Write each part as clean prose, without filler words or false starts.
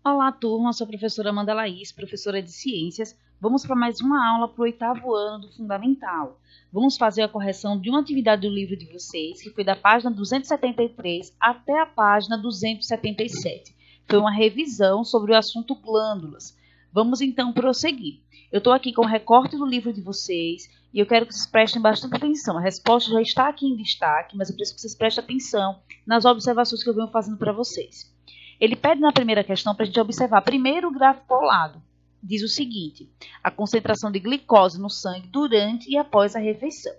Olá, turma, eu sou a professora Amanda Laís, professora de Ciências. Vamos para mais uma aula para o 8º ano do Fundamental. Vamos fazer a correção de uma atividade do livro de vocês, que foi da página 273 até a página 277. Foi uma revisão sobre o assunto glândulas. Vamos então prosseguir. Eu estou aqui com o recorte do livro de vocês e eu quero que vocês prestem bastante atenção. A resposta já está aqui em destaque, mas eu preciso que vocês prestem atenção nas observações que eu venho fazendo para vocês. Ele pede na primeira questão para a gente observar primeiro o gráfico ao lado. Diz o seguinte: a concentração de glicose no sangue durante e após a refeição.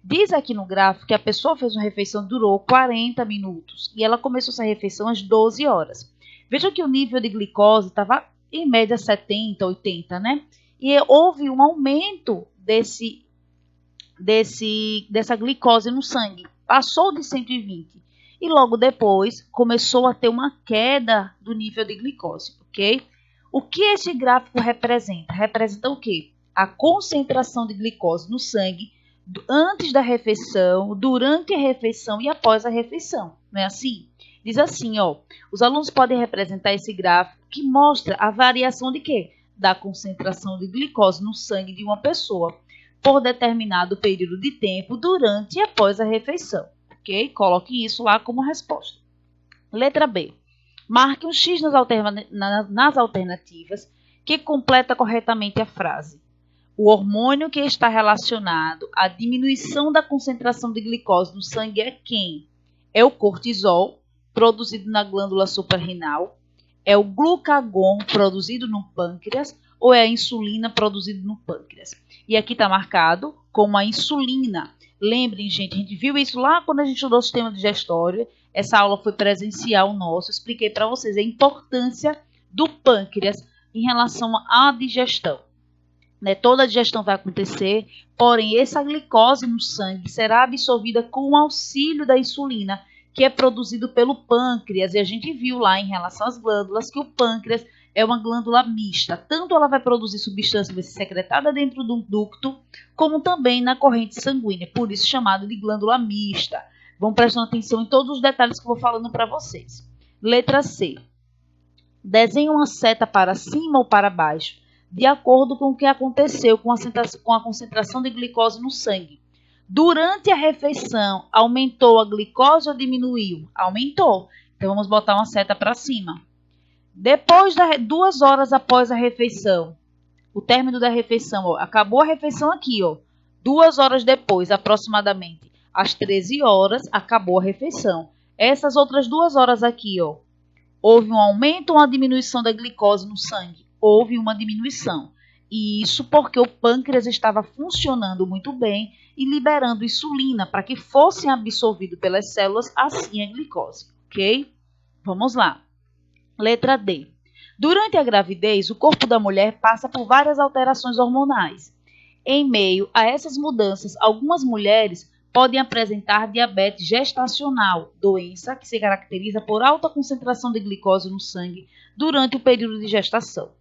Diz aqui no gráfico que a pessoa fez uma refeição, durou 40 minutos e ela começou essa refeição às 12 horas. Veja que o nível de glicose estava em média 70, 80, né? E houve um aumento dessa glicose no sangue. Passou de 120. E logo depois começou a ter uma queda do nível de glicose, ok? O que esse gráfico representa? Representa o quê? A concentração de glicose no sangue antes da refeição, durante a refeição e após a refeição. Não é assim? Diz assim, ó, os alunos podem representar esse gráfico que mostra a variação de quê? Da concentração de glicose no sangue de uma pessoa por determinado período de tempo durante e após a refeição. Ok? Coloque isso lá como resposta. Letra B. Marque um X nas alternativas que completa corretamente a frase. O hormônio que está relacionado à diminuição da concentração de glicose no sangue é quem? É o cortisol, produzido na glândula suprarrenal? É o glucagon, produzido no pâncreas? Ou é a insulina, produzida no pâncreas? E aqui está marcado como a insulina. Lembrem, gente, a gente viu isso lá quando a gente estudou o sistema digestório. Essa aula foi presencial nossa. Eu expliquei para vocês a importância do pâncreas em relação à digestão. Né? Toda a digestão vai acontecer, porém, essa glicose no sangue será absorvida com o auxílio da insulina, que é produzido pelo pâncreas. E a gente viu lá em relação às glândulas que o pâncreas é uma glândula mista. Tanto ela vai produzir substância secretada dentro do ducto, como também na corrente sanguínea. Por isso chamado de glândula mista. Vão prestando atenção em todos os detalhes que eu vou falando para vocês. Letra C. Desenhe uma seta para cima ou para baixo, de acordo com o que aconteceu com a concentração de glicose no sangue. Durante a refeição, aumentou a glicose ou diminuiu? Aumentou. Então, vamos botar uma seta para cima. Depois 2 horas após a refeição, o término da refeição, ó, acabou a refeição aqui, ó, 2 horas depois, aproximadamente, às 13 horas, acabou a refeição. Essas outras 2 horas aqui, ó, houve um aumento ou uma diminuição da glicose no sangue? Houve uma diminuição. E isso porque o pâncreas estava funcionando muito bem e liberando insulina para que fosse absorvido pelas células assim a glicose, ok? Vamos lá. Letra D. Durante a gravidez, o corpo da mulher passa por várias alterações hormonais. Em meio a essas mudanças, algumas mulheres podem apresentar diabetes gestacional, doença que se caracteriza por alta concentração de glicose no sangue durante o período de gestação.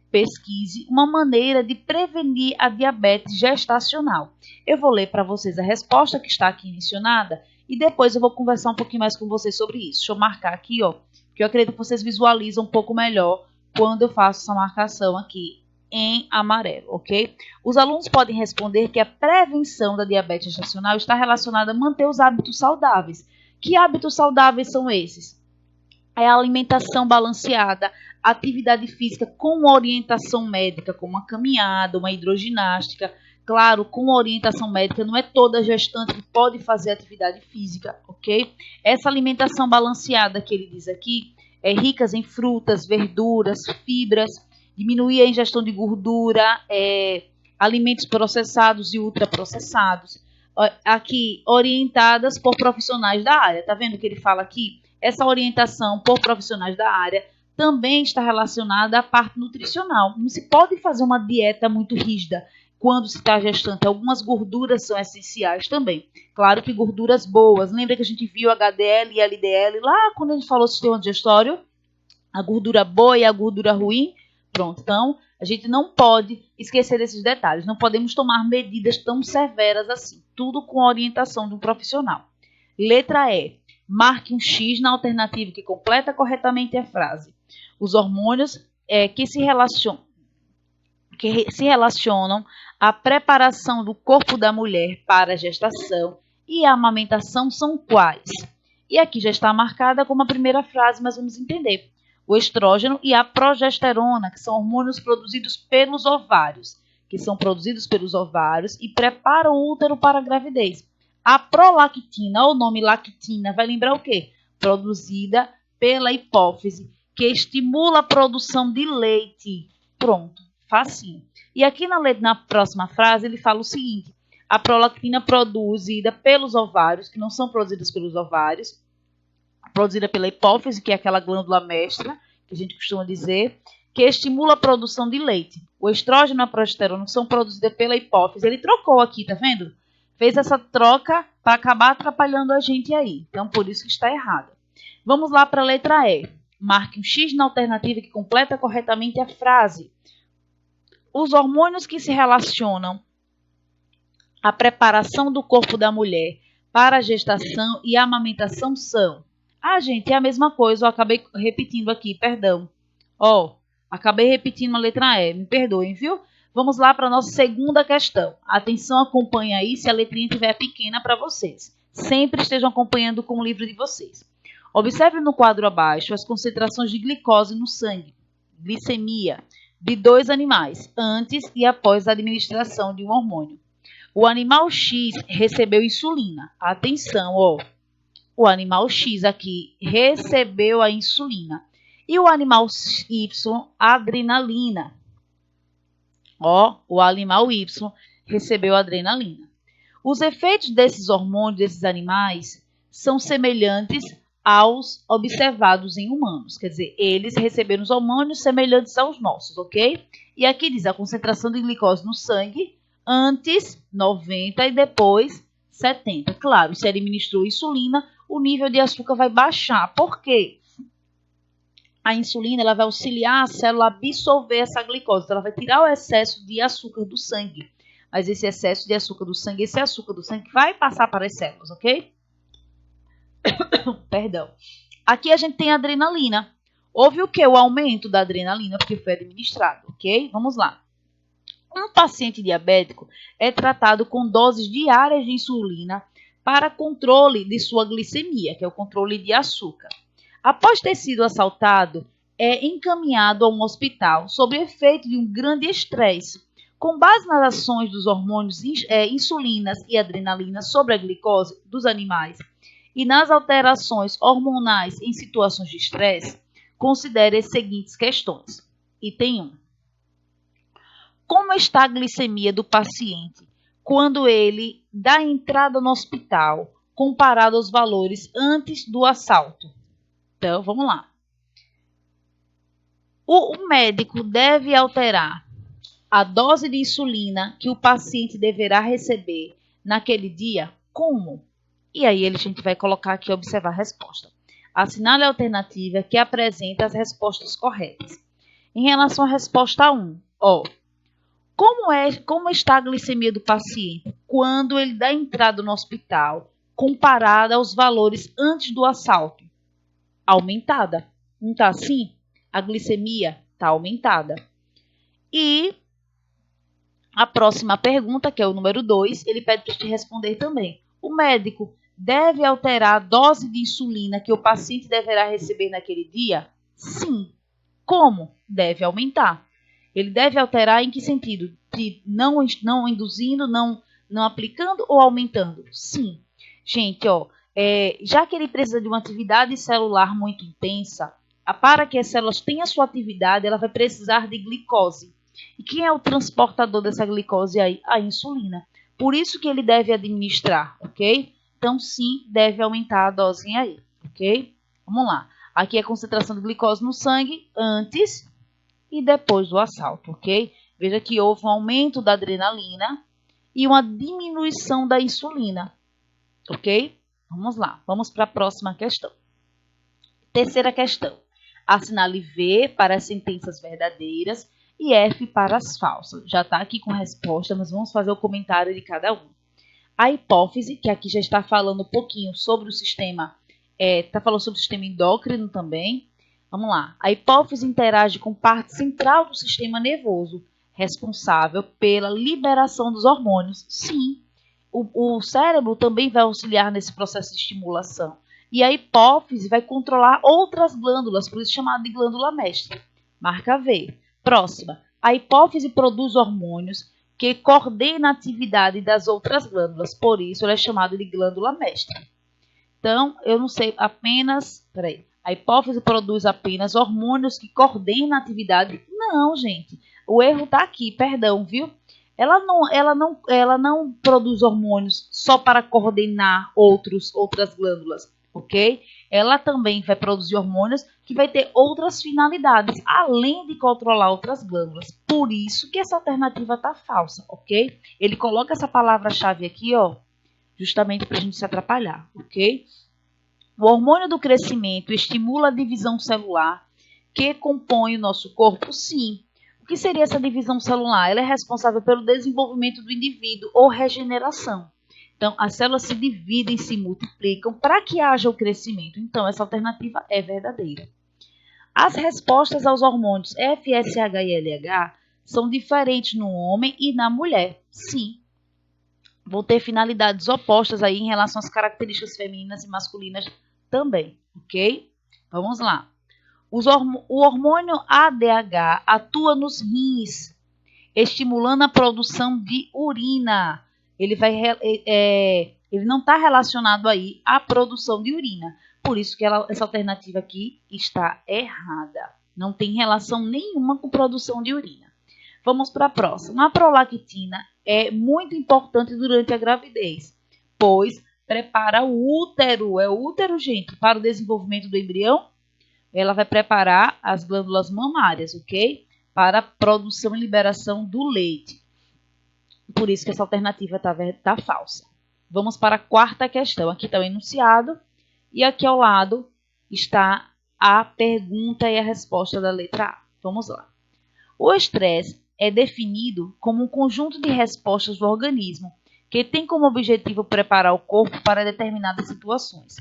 Pesquise uma maneira de prevenir a diabetes gestacional. Eu vou ler para vocês a resposta que está aqui mencionada e depois eu vou conversar um pouquinho mais com vocês sobre isso. Deixa eu marcar aqui, ó, que eu acredito que vocês visualizam um pouco melhor quando eu faço essa marcação aqui em amarelo, ok? Os alunos podem responder que a prevenção da diabetes gestacional está relacionada a manter os hábitos saudáveis. Que hábitos saudáveis são esses? É a alimentação balanceada, atividade física com orientação médica, como uma caminhada, uma hidroginástica. Claro, com orientação médica, não é toda gestante que pode fazer atividade física, ok? Essa alimentação balanceada que ele diz aqui é ricas em frutas, verduras, fibras, diminuir a ingestão de gordura, alimentos processados e ultraprocessados. Aqui, orientadas por profissionais da área. Tá vendo que ele fala aqui? Essa orientação por profissionais da área também está relacionada à parte nutricional. Não se pode fazer uma dieta muito rígida quando se está gestante. Algumas gorduras são essenciais também. Claro que gorduras boas. Lembra que a gente viu HDL e LDL lá quando a gente falou do sistema digestório? A gordura boa e a gordura ruim? Pronto, então a gente não pode esquecer desses detalhes. Não podemos tomar medidas tão severas assim. Tudo com a orientação de um profissional. Letra E. Marque um X na alternativa que completa corretamente a frase. Os hormônios que se relacionam à preparação do corpo da mulher para a gestação e a amamentação são quais? E aqui já está marcada como a primeira frase, mas vamos entender. O estrógeno e a progesterona, que são hormônios produzidos pelos ovários, e preparam o útero para a gravidez. A prolactina, ou nome lactina, vai lembrar o quê? Produzida pela hipófise, que estimula a produção de leite. Pronto, facinho. E aqui na próxima frase ele fala o seguinte: a prolactina produzida pelos ovários, que não são produzidas pelos ovários, produzida pela hipófise, que é aquela glândula mestra, que a gente costuma dizer, que estimula a produção de leite. O estrógeno e a progesterona são produzidas pela hipófise. Ele trocou aqui, tá vendo? Fez essa troca para acabar atrapalhando a gente aí. Então, por isso que está errado. Vamos lá para a letra E. Marque um X na alternativa que completa corretamente a frase. Os hormônios que se relacionam à preparação do corpo da mulher para a gestação e a amamentação são... gente, é a mesma coisa. Eu acabei repetindo aqui, perdão. Acabei repetindo a letra E. Me perdoem, viu? Vamos lá para a nossa segunda questão. Atenção, acompanha aí se a letrinha estiver pequena para vocês. Sempre estejam acompanhando com o livro de vocês. Observe no quadro abaixo as concentrações de glicose no sangue, glicemia, de 2 animais, antes e após a administração de um hormônio. O animal X recebeu insulina. Atenção, o animal X aqui recebeu a insulina. E o animal Y, a adrenalina. O animal Y recebeu adrenalina. Os efeitos desses hormônios, desses animais, são semelhantes aos observados em humanos. Quer dizer, eles receberam os hormônios semelhantes aos nossos, ok? E aqui diz a concentração de glicose no sangue, antes 90 e depois 70. Claro, se administrou insulina, o nível de açúcar vai baixar. Por quê? A insulina ela vai auxiliar a célula a absorver essa glicose. Então, ela vai tirar o excesso de açúcar do sangue. Mas esse excesso de açúcar do sangue, vai passar para as células, ok? Perdão. Aqui a gente tem a adrenalina. Houve o quê? O aumento da adrenalina, porque foi administrado, ok? Vamos lá. Um paciente diabético é tratado com doses diárias de insulina para controle de sua glicemia, que é o controle de açúcar. Após ter sido assaltado, é encaminhado a um hospital sob efeito de um grande estresse. Com base nas ações dos hormônios insulinas e adrenalina sobre a glicose dos animais e nas alterações hormonais em situações de estresse, considere as seguintes questões. Item 1. Como está a glicemia do paciente quando ele dá entrada no hospital comparado aos valores antes do assalto? Então, vamos lá. O médico deve alterar a dose de insulina que o paciente deverá receber naquele dia? Como? E aí a gente vai colocar aqui observar a resposta. Assinale a alternativa que apresenta as respostas corretas. Em relação à resposta 1, como está a glicemia do paciente quando ele dá entrada no hospital comparada aos valores antes do assalto? Aumentada. Não está assim? A glicemia está aumentada. E a próxima pergunta, que é o número 2, ele pede para te responder também. O médico deve alterar a dose de insulina que o paciente deverá receber naquele dia? Sim. Como? Deve aumentar. Ele deve alterar em que sentido? De não induzindo, não aplicando ou aumentando? Sim. Gente, já que ele precisa de uma atividade celular muito intensa, para que as células tenham a sua atividade, ela vai precisar de glicose. E quem é o transportador dessa glicose aí? A insulina. Por isso que ele deve administrar, ok? Então, sim, deve aumentar a dose aí, ok? Vamos lá. Aqui é a concentração de glicose no sangue antes e depois do assalto, ok? Veja que houve um aumento da adrenalina e uma diminuição da insulina, ok? Vamos lá, vamos para a próxima questão. Terceira questão. Assinale V para as sentenças verdadeiras e F para as falsas. Já está aqui com a resposta, mas vamos fazer o comentário de cada um. A hipófise, que aqui já está falando um pouquinho sobre o sistema, está falando sobre o sistema endócrino também. Vamos lá. A hipófise interage com parte central do sistema nervoso, responsável pela liberação dos hormônios. Sim, o cérebro também vai auxiliar nesse processo de estimulação. E a hipófise vai controlar outras glândulas, por isso chamada de glândula mestra. Marca V. Próxima. A hipófise produz hormônios que coordenam a atividade das outras glândulas, por isso ela é chamada de glândula mestra. Então, eu não sei apenas... Peraí. A hipófise produz apenas hormônios que coordenam a atividade? Não, gente. O erro está aqui, perdão, viu? Ela não produz hormônios só para coordenar outras glândulas, ok? Ela também vai produzir hormônios que vai ter outras finalidades, além de controlar outras glândulas. Por isso que essa alternativa está falsa, ok? Ele coloca essa palavra-chave aqui, ó, justamente para a gente se atrapalhar, ok? O hormônio do crescimento estimula a divisão celular que compõe o nosso corpo? Sim. O que seria essa divisão celular? Ela é responsável pelo desenvolvimento do indivíduo ou regeneração. Então, as células se dividem, se multiplicam para que haja o crescimento. Então, essa alternativa é verdadeira. As respostas aos hormônios FSH e LH são diferentes no homem e na mulher? Sim. Vão ter finalidades opostas aí em relação às características femininas e masculinas também, ok? Vamos lá. O hormônio ADH atua nos rins, estimulando a produção de urina. Ele não está relacionado aí à produção de urina. Por isso que essa alternativa aqui está errada. Não tem relação nenhuma com produção de urina. Vamos para a próxima. A prolactina é muito importante durante a gravidez, pois prepara o útero. É o útero, gente, para o desenvolvimento do embrião. Ela vai preparar as glândulas mamárias, ok? Para a produção e liberação do leite. Por isso que essa alternativa tá falsa. Vamos para a quarta questão. Aqui está o enunciado e aqui ao lado está a pergunta e a resposta da letra A. Vamos lá. O estresse é definido como um conjunto de respostas do organismo que tem como objetivo preparar o corpo para determinadas situações.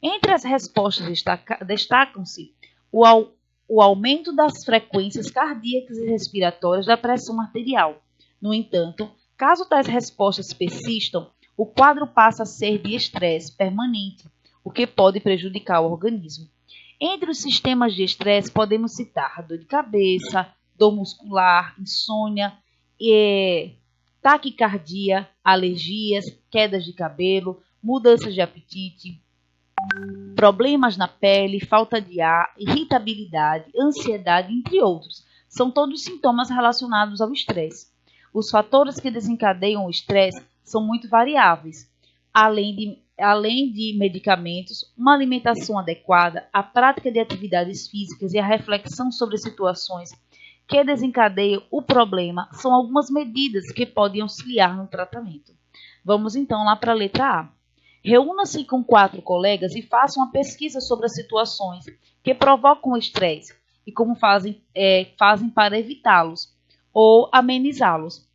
Entre as respostas destacam-se o aumento das frequências cardíacas e respiratórias da pressão arterial. No entanto, caso tais respostas persistam, o quadro passa a ser de estresse permanente, o que pode prejudicar o organismo. Entre os sistemas de estresse podemos citar dor de cabeça, dor muscular, insônia, taquicardia, alergias, quedas de cabelo, mudanças de apetite, problemas na pele, falta de ar, irritabilidade, ansiedade, entre outros. São todos sintomas relacionados ao estresse. Os fatores que desencadeiam o estresse são muito variáveis. Além de medicamentos, uma alimentação adequada, a prática de atividades físicas e a reflexão sobre situações que desencadeiam o problema são algumas medidas que podem auxiliar no tratamento. Vamos então lá para a letra A. Reúna-se com 4 colegas e faça uma pesquisa sobre as situações que provocam o estresse e como fazem para evitá-los ou amenizá-los.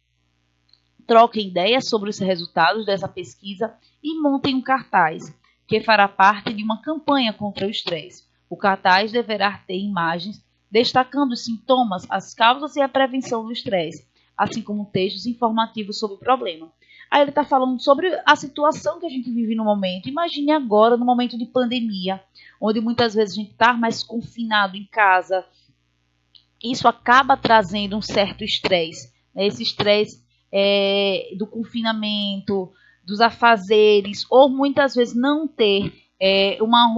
Troquem ideias sobre os resultados dessa pesquisa e montem um cartaz, que fará parte de uma campanha contra o estresse. O cartaz deverá ter imagens destacando os sintomas, as causas e a prevenção do estresse, assim como textos informativos sobre o problema. Aí ele está falando sobre a situação que a gente vive no momento. Imagine agora, no momento de pandemia, onde muitas vezes a gente está mais confinado em casa. Isso acaba trazendo um certo estresse, né? Esse estresse do confinamento, dos afazeres, ou muitas vezes não ter uma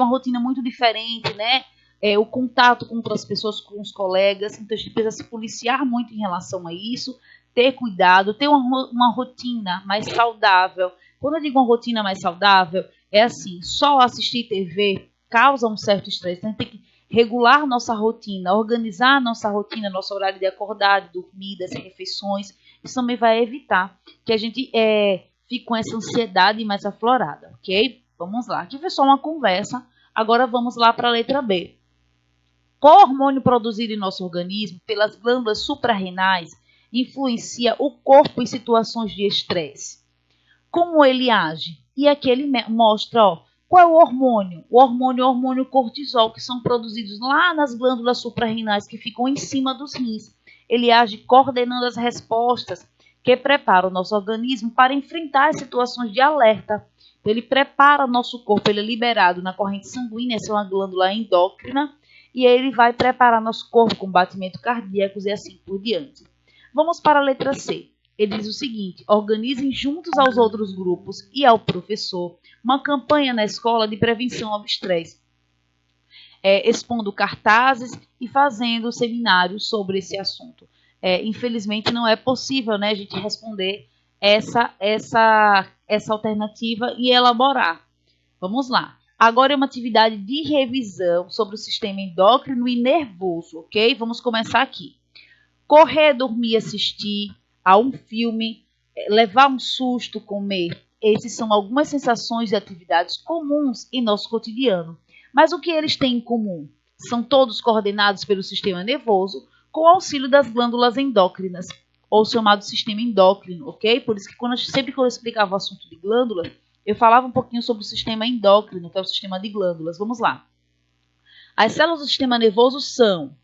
rotina muito diferente, né? O contato com outras pessoas, com os colegas. Então a gente precisa se policiar muito em relação a isso, ter cuidado, ter uma rotina mais saudável. Quando eu digo uma rotina mais saudável, é assim, só assistir TV causa um certo estresse. Então a gente tem que regular nossa rotina, organizar nossa rotina, nosso horário de acordar, de dormir, das refeições. Isso também vai evitar que a gente fique com essa ansiedade mais aflorada, ok? Vamos lá, aqui foi só uma conversa. Agora vamos lá para a letra B. Qual hormônio produzido em nosso organismo pelas glândulas suprarrenais influencia o corpo em situações de estresse? Como ele age? E aqui ele mostra, Qual é o hormônio? O hormônio é o hormônio cortisol, que são produzidos lá nas glândulas suprarrenais que ficam em cima dos rins. Ele age coordenando as respostas que preparam o nosso organismo para enfrentar as situações de alerta. Então, ele prepara o nosso corpo, ele é liberado na corrente sanguínea, essa é uma glândula endócrina, e ele vai preparar nosso corpo com batimento cardíaco e assim por diante. Vamos para a letra C. Ele diz o seguinte: organizem juntos aos outros grupos e ao professor uma campanha na escola de prevenção ao estresse, expondo cartazes e fazendo seminários sobre esse assunto. Infelizmente não é possível, né, a gente responder essa alternativa e elaborar. Vamos lá. Agora é uma atividade de revisão sobre o sistema endócrino e nervoso, ok? Vamos começar aqui. Correr, dormir, assistir a um filme, levar um susto, comer. Essas são algumas sensações e atividades comuns em nosso cotidiano. Mas o que eles têm em comum? São todos coordenados pelo sistema nervoso com o auxílio das glândulas endócrinas, ou chamado sistema endócrino, ok? Por isso que sempre quando eu explicava o assunto de glândulas, eu falava um pouquinho sobre o sistema endócrino, que é o sistema de glândulas. Vamos lá. As células do sistema nervoso são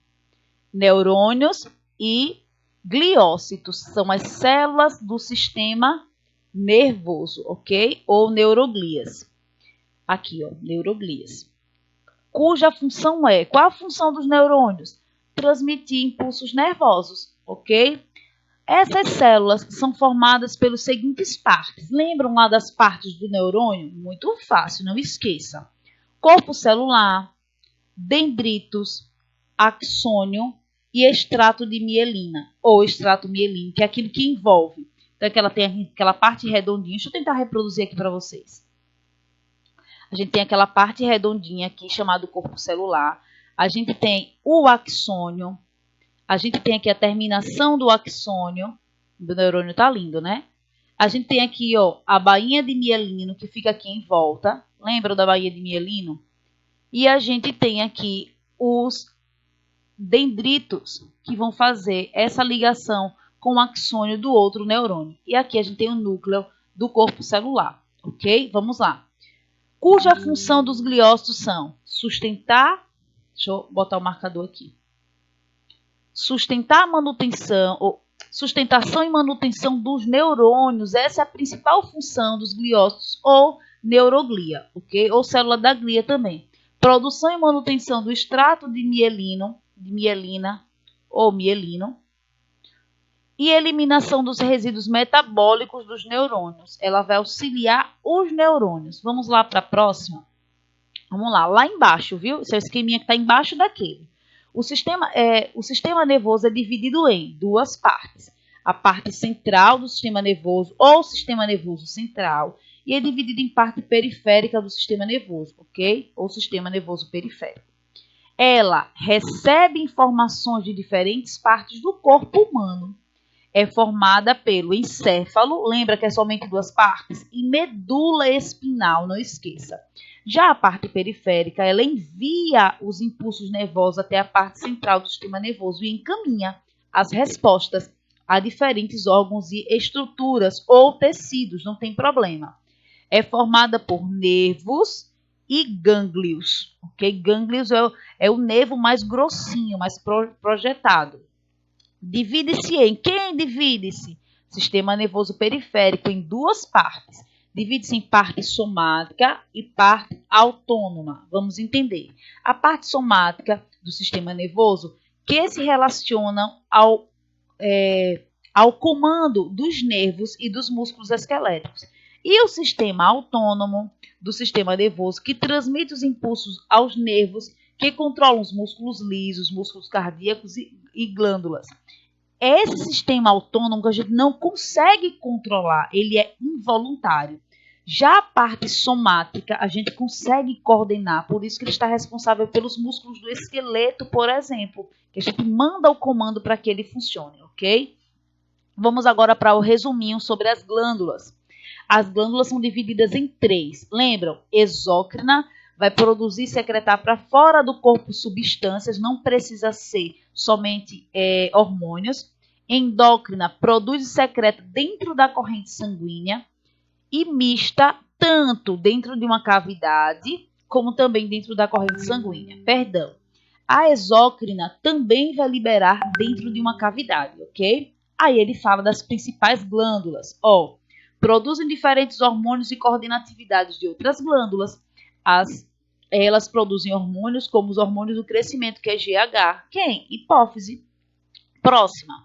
neurônios e gliócitos. São as células do sistema nervoso, ok? Ou neuroglias. Aqui, ó, neuroglias. Cuja função é... Qual a função dos neurônios? Transmitir impulsos nervosos, ok? Essas células são formadas pelos seguintes partes. Lembram lá das partes do neurônio? Muito fácil, não esqueça. Corpo celular, dendritos, axônio e extrato de mielina, ou extrato mielínico, que é aquilo que envolve. Então, ela tem aquela parte redondinha. Deixa eu tentar reproduzir aqui para vocês. A gente tem aquela parte redondinha aqui, chamada corpo celular. A gente tem o axônio. A gente tem aqui a terminação do axônio, do neurônio, tá lindo, né? A gente tem aqui, ó, a bainha de mielino, que fica aqui em volta. Lembram da bainha de mielino? E a gente tem aqui os dendritos, que vão fazer essa ligação com o axônio do outro neurônio. E aqui a gente tem o núcleo do corpo celular, ok? Vamos lá. Cuja função dos gliócitos são sustentar... Deixa eu botar o marcador aqui. Sustentação e manutenção dos neurônios. Essa é a principal função dos gliócitos ou neuroglia, ok? Ou célula da glia também. Produção e manutenção do extrato de mielina ou mielino. E eliminação dos resíduos metabólicos dos neurônios. Ela vai auxiliar os neurônios. Vamos lá para a próxima? Vamos lá, lá embaixo, viu? Esse é o esqueminha que está embaixo daquele. O sistema nervoso é dividido em duas partes. A parte central do sistema nervoso, ou sistema nervoso central, e é dividido em parte periférica do sistema nervoso, ok? Ou sistema nervoso periférico. Ela recebe informações de diferentes partes do corpo humano. É formada pelo encéfalo, lembra que é somente duas partes? E medula espinal, não esqueça. Já a parte periférica, ela envia os impulsos nervosos até a parte central do sistema nervoso e encaminha as respostas a diferentes órgãos e estruturas ou tecidos, não tem problema. É formada por nervos e gânglios, ok? Gânglios é o nervo mais grossinho, mais projetado. Divide-se em... Quem divide-se? Sistema nervoso periférico em duas partes. Divide-se em parte somática e parte autônoma. Vamos entender. A parte somática do sistema nervoso que se relacionam ao comando dos nervos e dos músculos esqueléticos. E o sistema autônomo do sistema nervoso que transmite os impulsos aos nervos que controlam os músculos lisos, músculos cardíacos e glândulas. Esse sistema autônomo que a gente não consegue controlar, ele é involuntário. Já a parte somática, a gente consegue coordenar, por isso que ele está responsável pelos músculos do esqueleto, por exemplo, que a gente manda o comando para que ele funcione, ok? Vamos agora para o resuminho sobre as glândulas. As glândulas são divididas em três. Lembram? Exócrina vai produzir e secretar para fora do corpo substâncias, não precisa ser somente hormônios. Endócrina produz e secreta dentro da corrente sanguínea. E mista tanto dentro de uma cavidade, como também dentro da corrente sanguínea. Perdão. A exócrina também vai liberar dentro de uma cavidade, ok? Aí ele fala das principais glândulas. Ó, produzem diferentes hormônios e coordenam atividades de outras glândulas. Elas produzem hormônios como os hormônios do crescimento, que é GH. Quem? Hipófise. Próxima.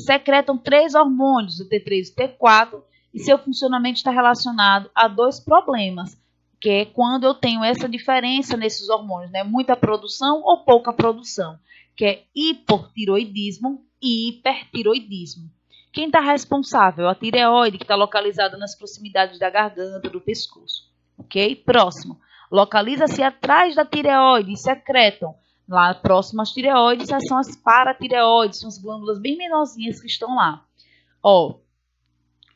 Secretam 3 hormônios, o T3 e o T4, e seu funcionamento está relacionado a 2 problemas, que é quando eu tenho essa diferença nesses hormônios, né? Muita produção ou pouca produção, que é hipotiroidismo e hipertiroidismo. Quem está responsável? A tireoide, que está localizada nas proximidades da garganta, do pescoço. Ok? Próximo. Localiza-se atrás da tireoide e secretam. Lá próximo às tireoides, são as paratireoides, são as glândulas bem menorzinhas que estão lá. Ó,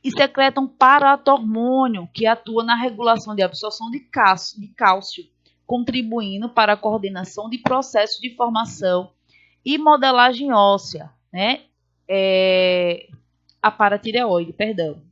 e secretam paratormônio, que atua na regulação de absorção de cálcio, contribuindo para a coordenação de processos de formação e modelagem óssea, né? A paratireoide, perdão.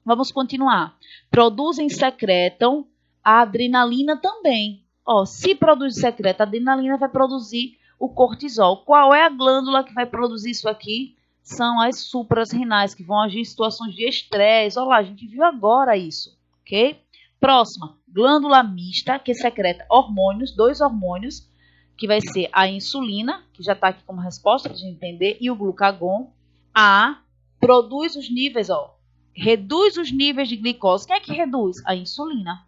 Vamos continuar. Produzem e secretam a adrenalina também. Ó, se produz e secreta a adrenalina, vai produzir o cortisol. Qual é a glândula que vai produzir isso aqui? São as supras renais, que vão agir em situações de estresse. Olha lá, a gente viu agora isso, ok? Próxima, glândula mista, que secreta hormônios, 2 hormônios, que vai ser a insulina, que já está aqui como resposta para a gente entender, e o glucagon. Produz os níveis, ó, reduz os níveis de glicose. Quem é que reduz? A insulina.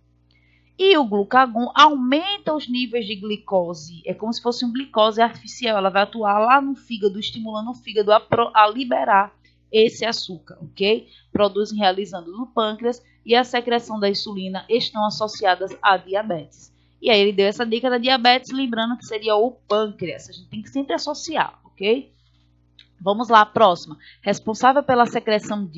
E o glucagon aumenta os níveis de glicose. É como se fosse uma glicose artificial. Ela vai atuar lá no fígado, estimulando o fígado a liberar esse açúcar, ok? Produzem realizando no pâncreas, e a secreção da insulina estão associadas à diabetes. E aí ele deu essa dica da diabetes, lembrando que seria o pâncreas. A gente tem que sempre associar, ok? Vamos lá, próxima. Responsável pela secreção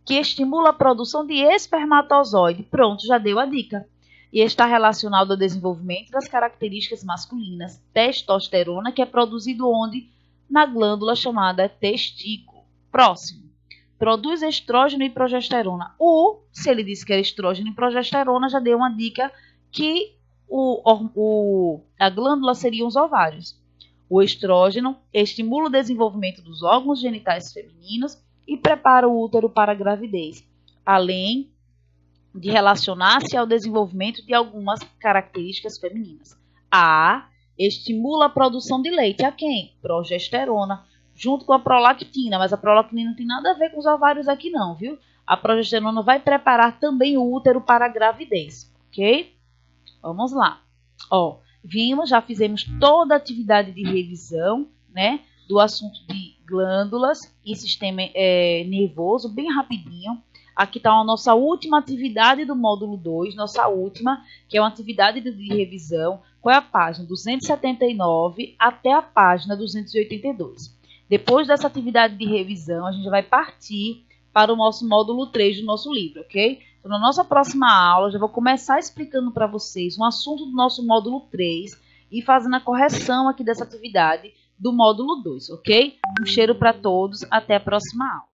que estimula a produção de espermatozoide. Pronto, já deu a dica. E está relacionado ao desenvolvimento das características masculinas. Testosterona, que é produzido onde? Na glândula chamada testículo. Próximo. Produz estrógeno e progesterona. Se ele disse que era estrógeno e progesterona, já deu uma dica que a glândula seriam os ovários. O estrógeno estimula o desenvolvimento dos órgãos genitais femininos e prepara o útero para a gravidez, além de relacionar-se ao desenvolvimento de algumas características femininas. Estimula a produção de leite. A quem? Progesterona, junto com a prolactina, mas a prolactina não tem nada a ver com os ovários aqui não, viu? A progesterona vai preparar também o útero para a gravidez, ok? Vamos lá. Ó, já fizemos toda a atividade de revisão, né, do assunto de glândulas e sistema nervoso, bem rapidinho. Aqui está a nossa última atividade do módulo 2, nossa última, que é uma atividade de revisão. Qual é a página? 279 até a página 282. Depois dessa atividade de revisão, a gente vai partir para o nosso módulo 3 do nosso livro, ok? Então, na nossa próxima aula, eu já vou começar explicando para vocês um assunto do nosso módulo 3 e fazendo a correção aqui dessa atividade do módulo 2, ok? Um cheiro para todos, até a próxima aula.